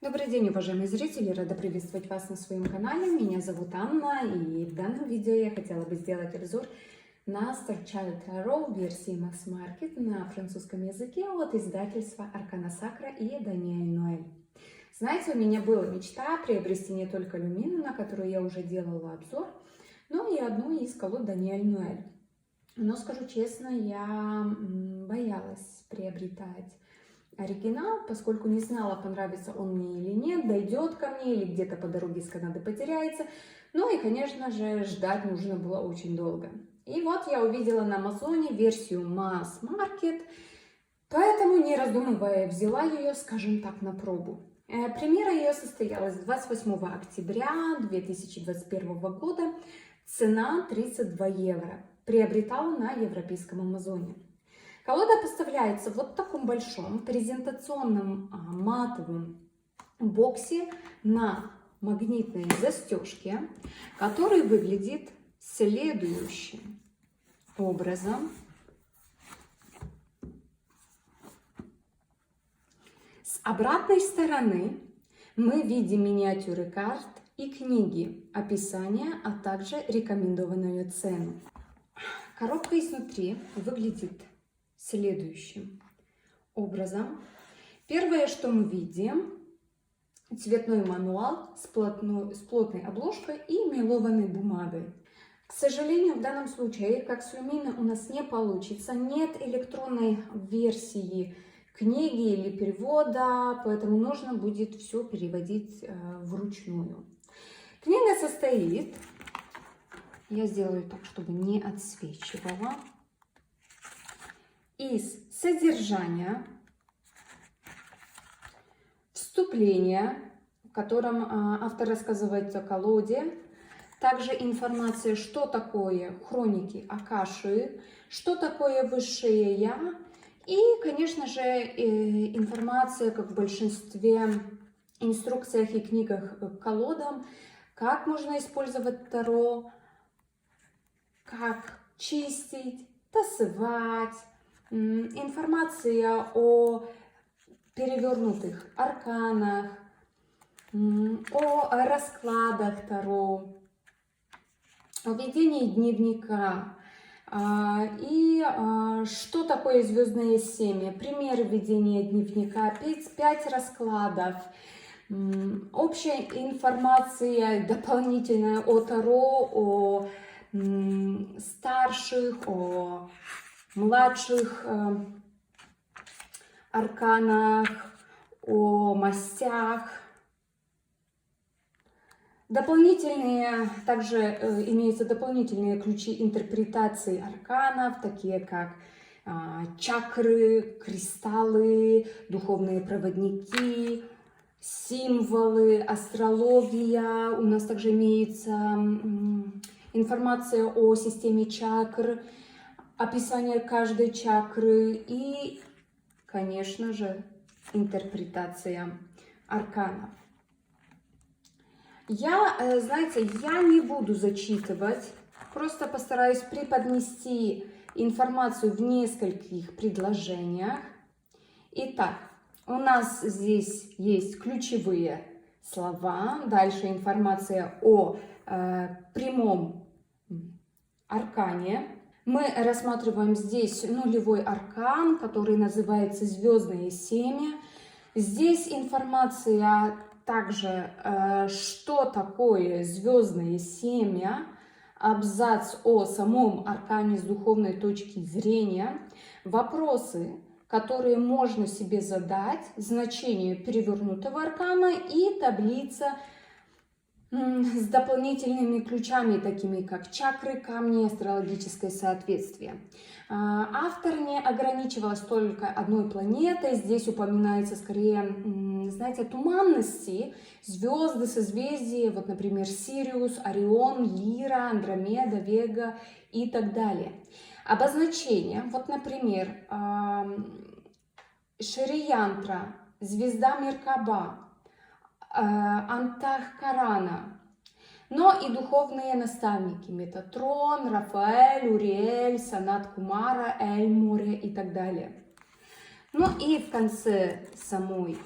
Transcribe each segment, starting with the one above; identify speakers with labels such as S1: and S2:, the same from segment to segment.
S1: Добрый день, уважаемые зрители! Рада приветствовать вас на своем канале. Меня зовут Анна, и в данном видео я хотела бы сделать обзор на Star Child Tarot версии Mass Market на французском языке от издательства Аркана Сакра и Даниэль Ноэль. Знаете, у меня была мечта приобрести не только люмину, на которую я уже делала обзор, но и одну из колод Даниэль Ноэль. Но, скажу честно, я боялась приобретать оригинал, поскольку не знала, понравится он мне или нет, дойдет ко мне или где-то по дороге из Канады потеряется. Ну и, конечно же, ждать нужно было очень долго. И вот я увидела на Амазоне версию Mass Market, поэтому, не раздумывая, взяла ее, скажем так, на пробу. Премьера ее состоялась 28 октября 2021 года. Цена 32 евро. Приобретала на европейском Амазоне. Колода поставляется в вот таком большом презентационном матовом боксе на магнитной застежке, который выглядит следующим образом. С обратной стороны мы видим миниатюры карт и книги, описание, а также рекомендованную цену. Коробка изнутри выглядит следующим образом. Первое, что мы видим, цветной мануал с плотной обложкой и мелованной бумагой. К сожалению, в данном случае, как с люминой, у нас не получится. Нет электронной версии книги или перевода, поэтому нужно будет все переводить вручную. Книга состоит, я сделаю так, чтобы не отсвечивала, из содержания, вступления, в котором автор рассказывает о колоде, также информация, что такое хроники Акаши, что такое высшее я, и, конечно же, информация, как в большинстве инструкциях и книгах к колодам, как можно использовать таро, как чистить, тасовать, информация о перевернутых арканах, о раскладах таро, о ведении дневника и что такое звездное семя, пример ведения дневника, 5 раскладов, общая информация дополнительная о таро, о старших, о младших арканах, о мастях. Дополнительные, также имеются дополнительные ключи интерпретации арканов, такие как чакры, кристаллы, духовные проводники, символы, астрология. У нас также имеется информация о системе чакр, описание каждой чакры и, конечно же, интерпретация арканов. Знаете, я не буду зачитывать, просто постараюсь преподнести информацию в нескольких предложениях. Итак, у нас здесь есть ключевые слова, дальше информация о прямом аркане. Мы рассматриваем здесь нулевой аркан, который называется «Звездное семя». Здесь информация также, что такое звездное семя, абзац о самом аркане с духовной точки зрения, вопросы, которые можно себе задать, значение перевернутого аркана и таблица с дополнительными ключами, такими как чакры, камни, астрологическое соответствие. Автор не ограничивался только одной планетой. Здесь упоминается скорее, знаете, туманности, звезды, созвездия, вот, например, Сириус, Орион, Лира, Андромеда, Вега и так далее. Обозначение, вот, например, Шриянтра, звезда Меркаба, Антахкарана, но и духовные наставники Метатрон, Рафаэль, Уриэль, Санат Кумара, Эль-Море и так далее. Ну и в конце самой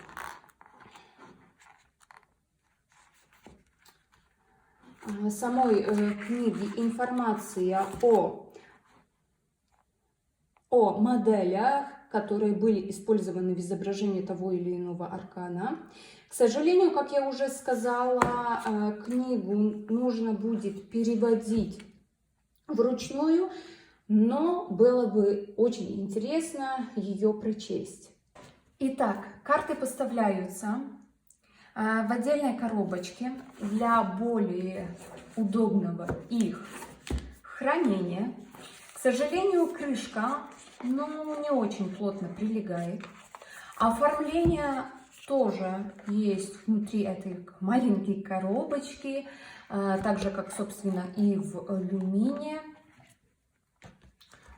S1: самой книги информация о моделях, которые были использованы в изображении того или иного аркана. К сожалению, как я уже сказала, книгу нужно будет переводить вручную, но было бы очень интересно ее прочесть. Итак, карты поставляются в отдельной коробочке для более удобного их хранения. К сожалению, крышка не очень плотно прилегает. Оформление тоже есть внутри этой маленькой коробочки, так же как, собственно, и в алюмине.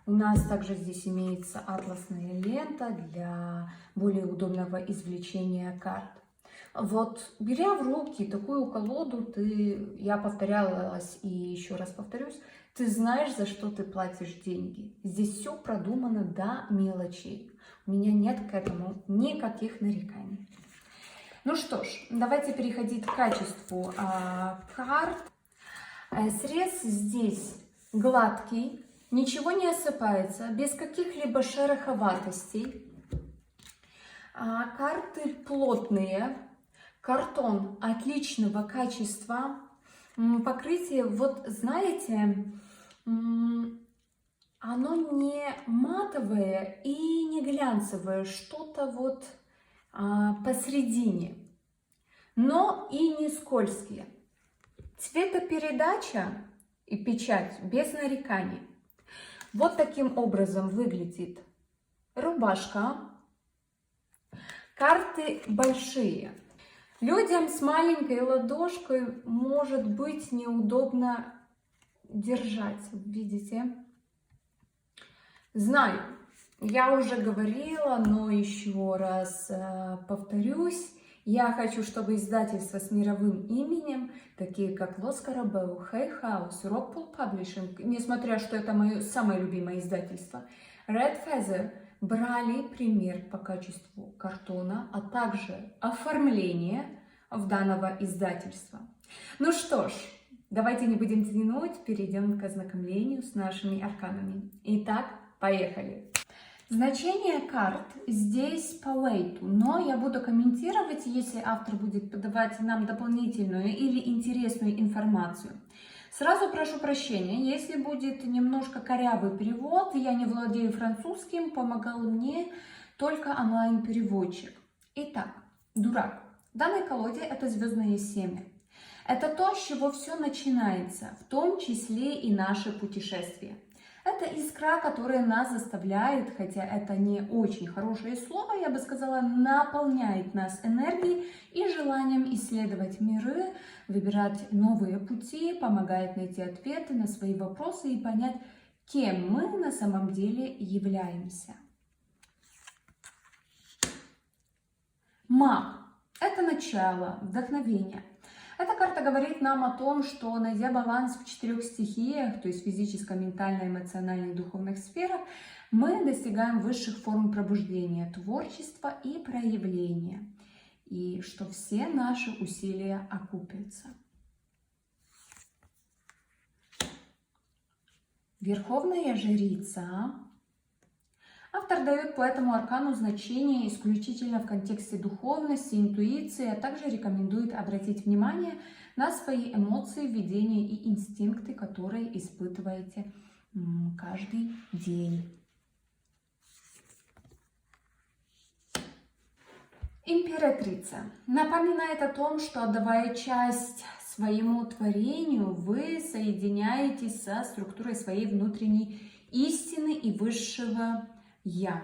S1: У нас также здесь имеется атласная лента для более удобного извлечения карт. Вот, беря в руки такую колоду, я повторялась и еще раз повторюсь, ты знаешь, за что ты платишь деньги. Здесь все продумано до мелочей. У меня нет к этому никаких нареканий. Ну что ж, давайте переходить к качеству карт. Срез здесь гладкий, ничего не осыпается, без каких-либо шероховатостей. Карты плотные, картон отличного качества. Покрытие, вот знаете, оно не матовое и не глянцевое, что-то вот посередине, но и не скользкие. Цветопередача и печать без нареканий. Вот таким образом выглядит рубашка. Карты большие. Людям с маленькой ладошкой может быть неудобно держать. Видите? Знаю, я уже говорила, но еще раз повторюсь. Я хочу, чтобы издательства с мировым именем, такие как Лос Карабеу, Hay House, Rockpool Publishing, несмотря что это мое самое любимое издательство, Red Feather, брали пример по качеству картона, а также оформления в данного издательства. Ну что ж, давайте не будем тянуть, перейдем к ознакомлению с нашими арканами. Итак, поехали! Значение карт здесь по вейту, но я буду комментировать, если автор будет подавать нам дополнительную или интересную информацию. Сразу прошу прощения, если будет немножко корявый перевод, я не владею французским, помогал мне только онлайн-переводчик. Итак, дурак. В данной колоде это звездное семя. Это то, с чего все начинается, в том числе и наше путешествие. Это искра, которая нас заставляет, хотя это не очень хорошее слово, я бы сказала, наполняет нас энергией и желанием исследовать миры, выбирать новые пути, помогает найти ответы на свои вопросы и понять, кем мы на самом деле являемся. Маг – это начало, вдохновение. Эта карта говорит нам о том, что, найдя баланс в 4 стихиях, то есть физической, ментальной, эмоциональной и духовных сферах, мы достигаем высших форм пробуждения, творчества и проявления. И что все наши усилия окупятся. Верховная жрица. Автор дает по этому аркану значение исключительно в контексте духовности, интуиции, а также рекомендует обратить внимание на свои эмоции, видения и инстинкты, которые испытываете каждый день. Императрица напоминает о том, что, отдавая часть своему творению, вы соединяетесь со структурой своей внутренней истины и высшего Я.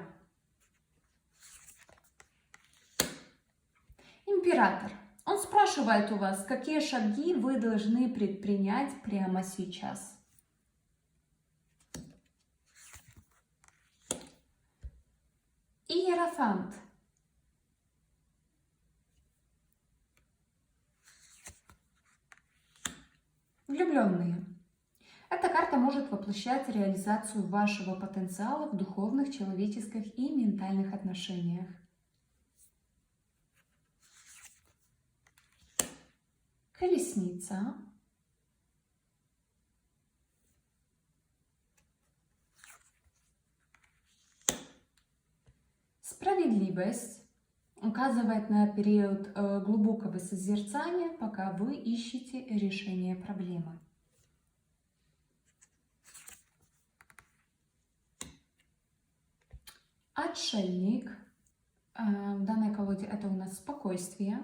S1: Император. Он спрашивает у вас, какие шаги вы должны предпринять прямо сейчас. Иерофант. Влюбленные. Эта карта может воплощать реализацию вашего потенциала в духовных, человеческих и ментальных отношениях. Колесница. сонливость, указывает на период глубокого созерцания, пока вы ищете решение проблемы. Отшельник. В данной колоде это у нас спокойствие.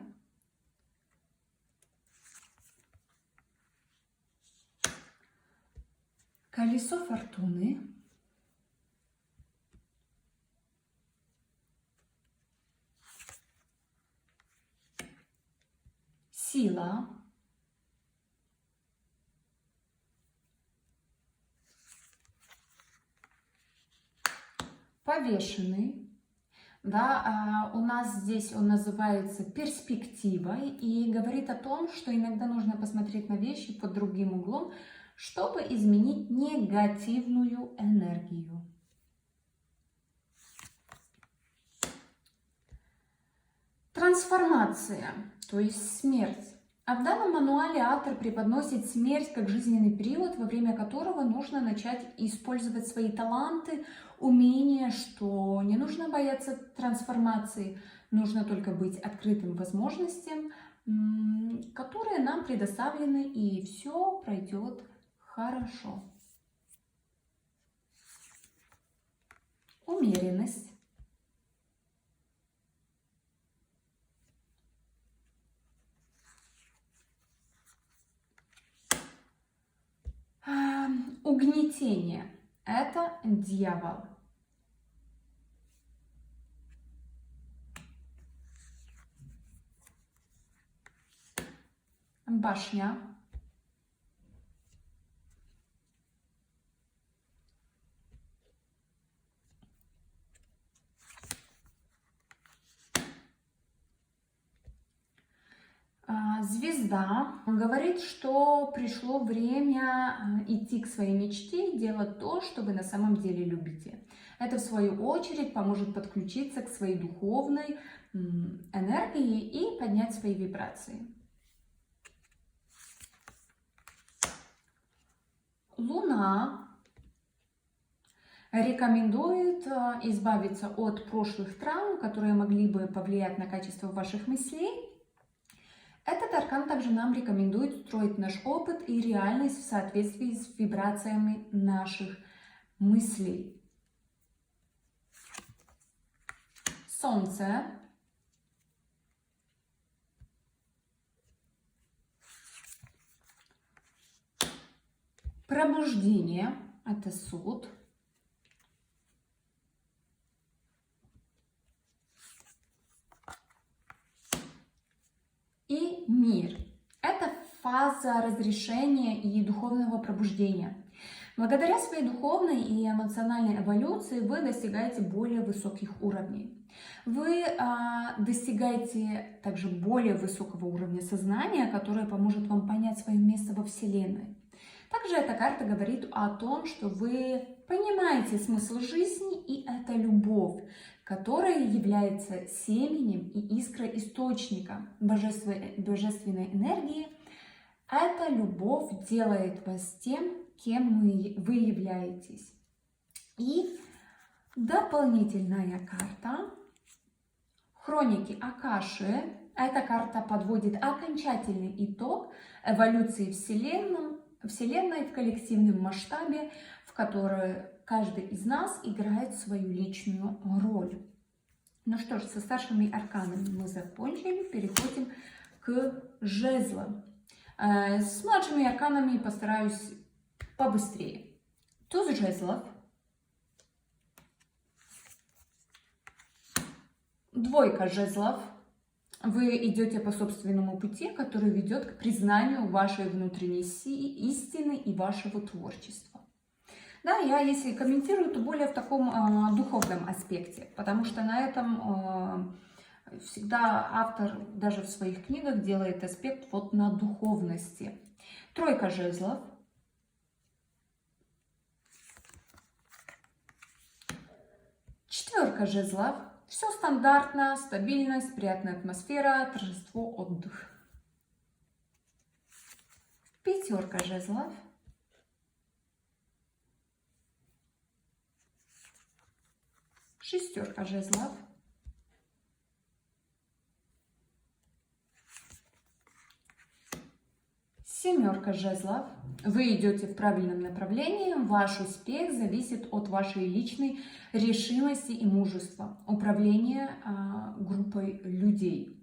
S1: Колесо фортуны. Сила. Повешенный. Да, у нас здесь он называется перспективой и говорит о том, что иногда нужно посмотреть на вещи под другим углом, чтобы изменить негативную энергию. Трансформация, то есть смерть. А в данном мануале автор преподносит смерть как жизненный период, во время которого нужно начать использовать свои таланты, умения, что не нужно бояться трансформации, нужно только быть открытым возможностям, которые нам предоставлены, и все пройдет хорошо. Умеренность. Угнетение – это дьявол. Башня. Звезда говорит, что пришло время идти к своей мечте и делать то, что вы на самом деле любите. Это, в свою очередь, поможет подключиться к своей духовной энергии и поднять свои вибрации. Луна рекомендует избавиться от прошлых травм, которые могли бы повлиять на качество ваших мыслей. Этот аркан также нам рекомендует строить наш опыт и реальность в соответствии с вибрациями наших мыслей. Солнце. Пробуждение – это суд. И мир – это фаза разрешения и духовного пробуждения. Благодаря своей духовной и эмоциональной эволюции вы достигаете более высоких уровней. Вы достигаете также более высокого уровня сознания, которое поможет вам понять свое место во Вселенной. Также эта карта говорит о том, что вы понимаете смысл жизни, и это любовь, которая является семенем и искроисточником божественной энергии. Эта любовь делает вас тем, кем вы являетесь. И дополнительная карта Хроники Акаши. Эта карта подводит окончательный итог эволюции Вселенной в коллективном масштабе, в которой каждый из нас играет свою личную роль. Ну что ж, со старшими арканами мы закончили, переходим к жезлам. С младшими арканами постараюсь побыстрее. Туз жезлов, двойка жезлов. Вы идете по собственному пути, который ведет к признанию вашей внутренней истины и вашего творчества. Да, я если комментирую, то более в таком духовном аспекте, потому что на этом всегда автор даже в своих книгах делает аспект вот на духовности. Тройка жезлов. Четверка жезлов. Все стандартно, стабильность, приятная атмосфера, торжество, отдых. Пятерка жезлов. Шестерка жезлов. Семерка жезлов. Вы идете в правильном направлении. Ваш успех зависит от вашей личной решимости и мужества. Управление группой людей.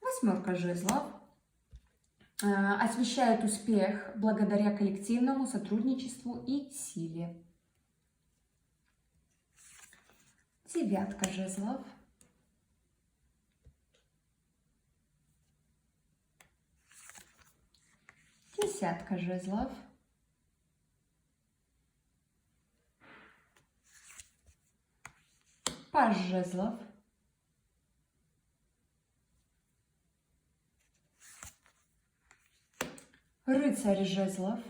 S1: Восьмерка жезлов. Освещает успех благодаря коллективному сотрудничеству и силе. Девятка жезлов. Десятка жезлов. Паж жезлов. Рыцарь жезлов.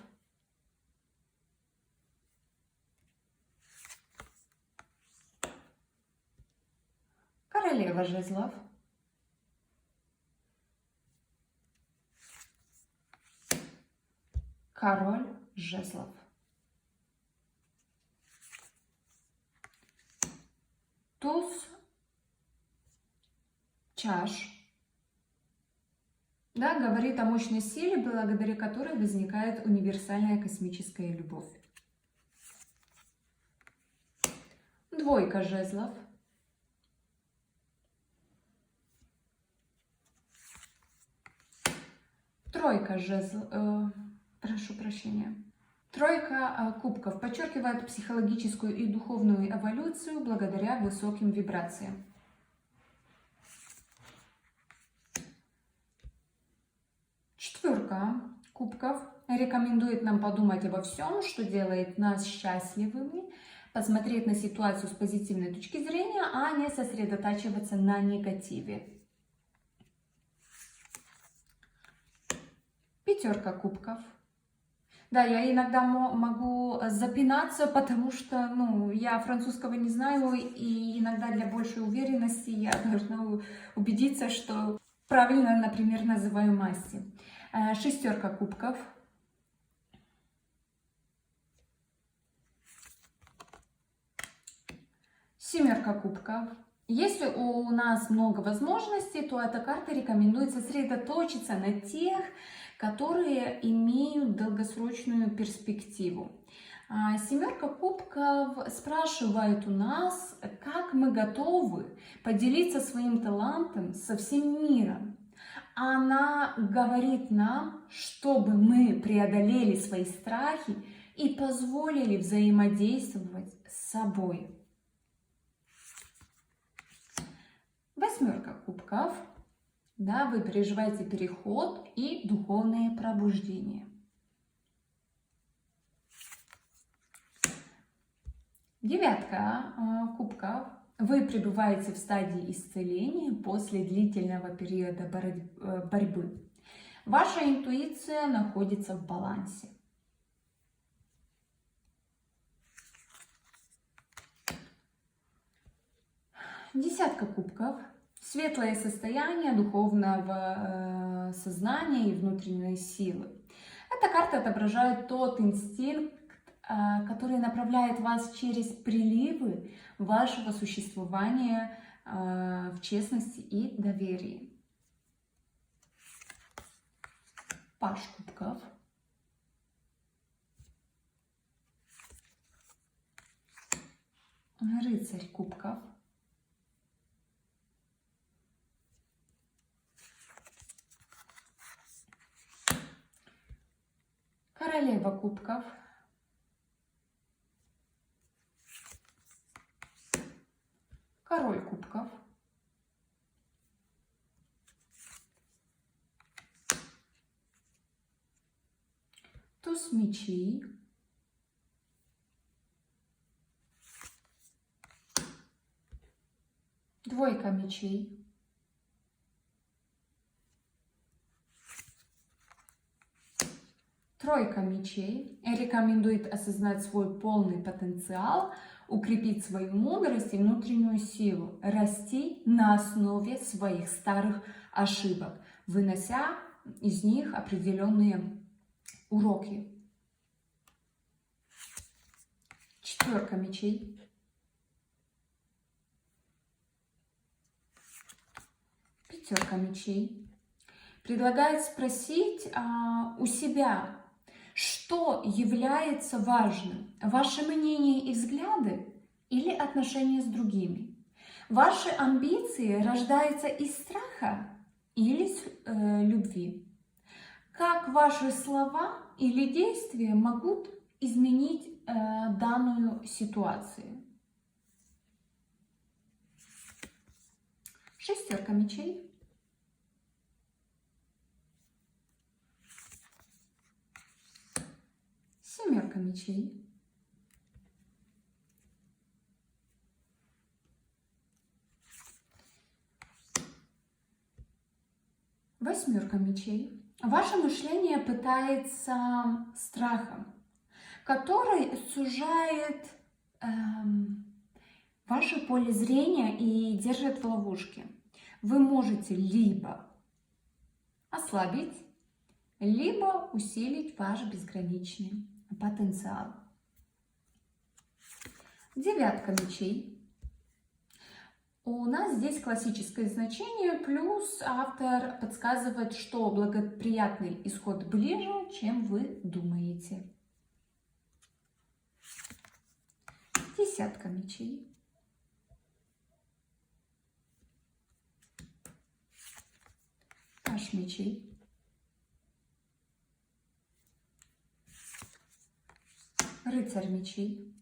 S1: Королева жезлов. Король жезлов. Туз чаш. Да, говорит о мощной силе, благодаря которой возникает универсальная космическая любовь. Двойка жезлов. Тройка жезлов. Прошу прощения. Тройка кубков подчеркивает психологическую и духовную эволюцию благодаря высоким вибрациям. Четверка кубков рекомендует нам подумать обо всем, что делает нас счастливыми, посмотреть на ситуацию с позитивной точки зрения, а не сосредотачиваться на негативе. Пятерка кубков. Да, я иногда могу запинаться, потому что, я французского не знаю, и иногда для большей уверенности я должна убедиться, что правильно, например, называю масти. Шестерка кубков. Семерка кубков. Если у нас много возможностей, то эта карта рекомендует сосредоточиться на тех, которые имеют долгосрочную перспективу. Семерка кубков спрашивает у нас, как мы готовы поделиться своим талантом со всем миром. Она говорит нам, чтобы мы преодолели свои страхи и позволили взаимодействовать с собой. Восьмерка кубков. Да, вы переживаете переход и духовное пробуждение. Девятка кубков. Вы пребываете в стадии исцеления после длительного периода борьбы. Ваша интуиция находится в балансе. Десятка кубков. Светлое состояние духовного сознания и внутренней силы. Эта карта отображает тот инстинкт, который направляет вас через приливы вашего существования в честности и доверии. Паж кубков. Рыцарь кубков. Королева кубков. Король кубков. Туз мечей. Двойка мечей. Тройка мечей рекомендует осознать свой полный потенциал, укрепить свою мудрость и внутреннюю силу, расти на основе своих старых ошибок, вынося из них определенные уроки. Четверка мечей. Пятерка мечей.
S2: предлагает спросить у себя, что является важным, ваше мнение и взгляды или отношения с другими. Ваши амбиции рождаются из страха или любви. Как ваши слова или действия могут изменить данную ситуацию? Шестерка мечей. Семерка мечей. Восьмерка мечей. Ваше мышление пытается страхом, который сужает ваше поле зрения и держит в ловушке. Вы можете либо ослабить, либо усилить ваш безграничный потенциал. Девятка мечей. У нас здесь классическое значение, плюс автор подсказывает, что благоприятный исход ближе, чем вы думаете. Десятка мечей. Паш мечей. Рыцарь мечей.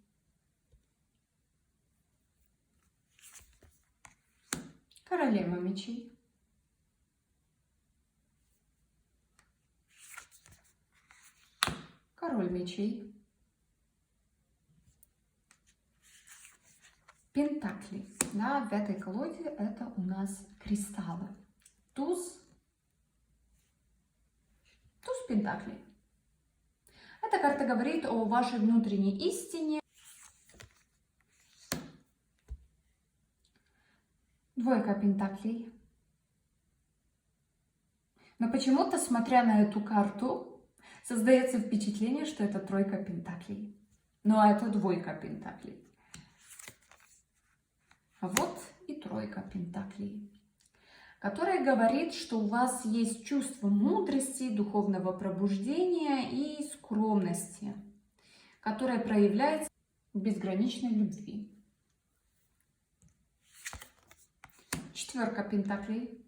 S2: Королева мечей. Король мечей. Пентакли. Да, в этой колоде это у нас кристаллы. Туз пентаклей. Эта карта говорит о вашей внутренней истине. Двойка пентаклей. Но почему-то, смотря на эту карту, создается впечатление, что это тройка пентаклей. Но это двойка пентаклей. А вот и тройка пентаклей, которая говорит, что у вас есть чувство мудрости, духовного пробуждения и скромности, которая проявляется в безграничной любви. Четверка пентаклей.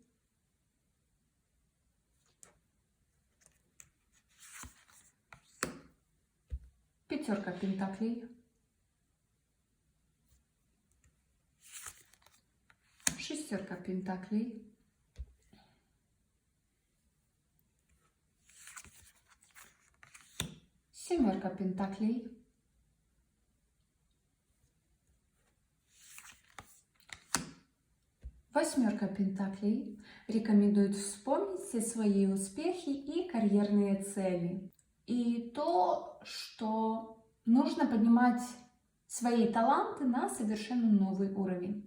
S2: Пятерка пентаклей. Шестерка пентаклей. Семерка пентаклей. Восьмерка пентаклей рекомендует вспомнить все свои успехи и карьерные цели. И то, что нужно поднимать свои таланты на совершенно новый уровень.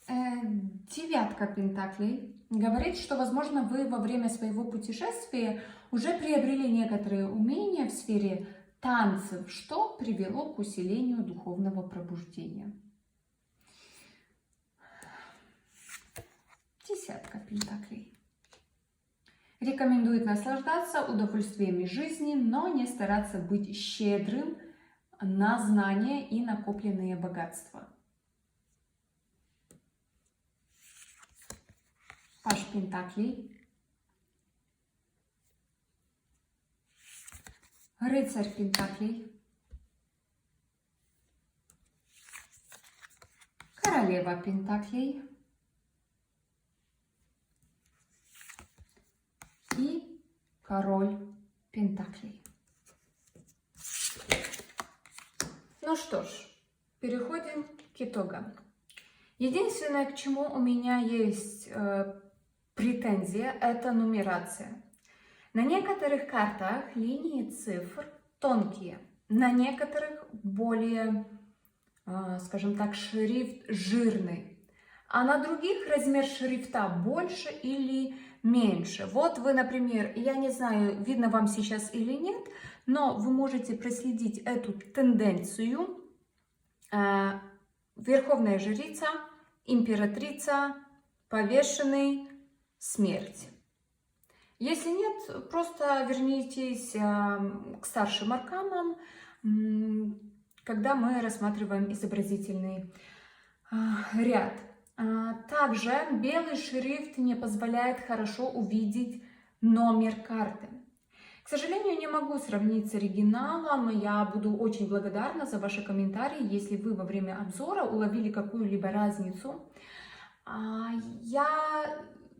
S2: Девятка пентаклей говорит, что, возможно, вы во время своего путешествия уже приобрели некоторые умения в сфере танцев, что привело к усилению духовного пробуждения. Десятка пентаклей рекомендует наслаждаться удовольствиями жизни, но не стараться быть щедрым на знания и накопленные богатства. Паш пентаклей. Рыцарь пентаклей. Королева пентаклей. И король пентаклей. Ну что ж, переходим к итогам. Единственное, к чему у меня есть претензия, это нумерация. На некоторых картах линии цифр тонкие, на некоторых более, скажем так, шрифт жирный, а на других размер шрифта больше или меньше. Вот вы, например, я не знаю, видно вам сейчас или нет, но вы можете проследить эту тенденцию. Верховная жрица, императрица, повешенный, смерть. Если нет, просто вернитесь к старшим арканам, когда мы рассматриваем изобразительный ряд. Также белый шрифт не позволяет хорошо увидеть номер карты. К сожалению, не могу сравнить с оригиналом. Я буду очень благодарна за ваши комментарии, если вы во время обзора уловили какую-либо разницу. Я,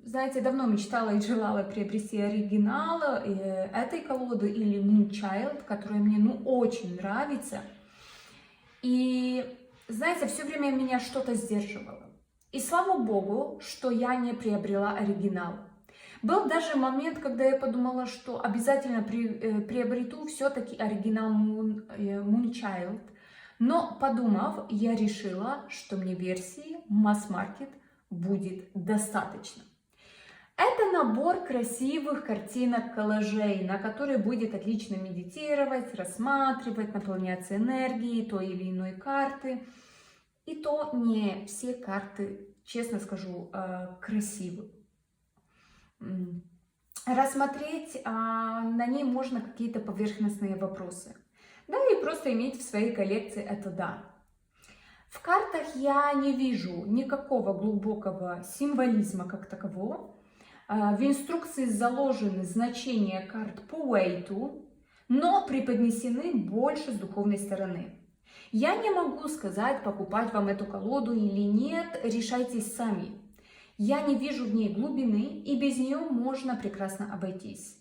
S2: знаете, давно мечтала и желала приобрести оригинал этой колоды или Moonchild, которая мне очень нравится. И, знаете, все время меня что-то сдерживало. И слава богу, что я не приобрела оригинал. Был даже момент, когда я подумала, что обязательно приобрету все-таки оригинал Moonchild. Но подумав, я решила, что мне версии Mass Market будет достаточно. Это набор красивых картинок-коллажей, на которые будет отлично медитировать, рассматривать, наполняться энергией той или иной карты. И то не все карты, честно скажу, красивы. Рассмотреть на ней можно какие-то поверхностные вопросы. Да, и просто иметь в своей коллекции это да. В картах я не вижу никакого глубокого символизма как такового. В инструкции заложены значения карт по уэйту, но преподнесены больше с духовной стороны. Я не могу сказать, покупать вам эту колоду или нет, решайтесь сами. Я не вижу в ней глубины, и без нее можно прекрасно обойтись.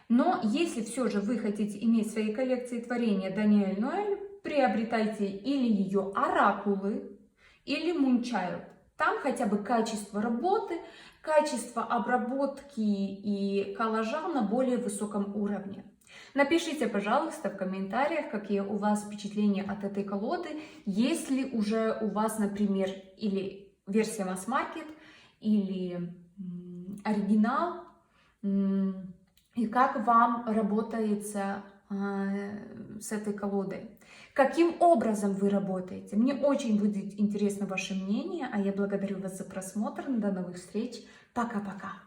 S2: Но если все же вы хотите иметь в своей коллекции творения Даниэль Ноэль, приобретайте или ее оракулы, или Moonchild. Там хотя бы качество работы, качество обработки и коллажа на более высоком уровне. Напишите, пожалуйста, в комментариях, какие у вас впечатления от этой колоды, если уже у вас, например, или версия Mass Market, или оригинал, и как вам работается с этой колодой. Каким образом вы работаете? Мне очень будет интересно ваше мнение, а я благодарю вас за просмотр. До новых встреч. Пока-пока.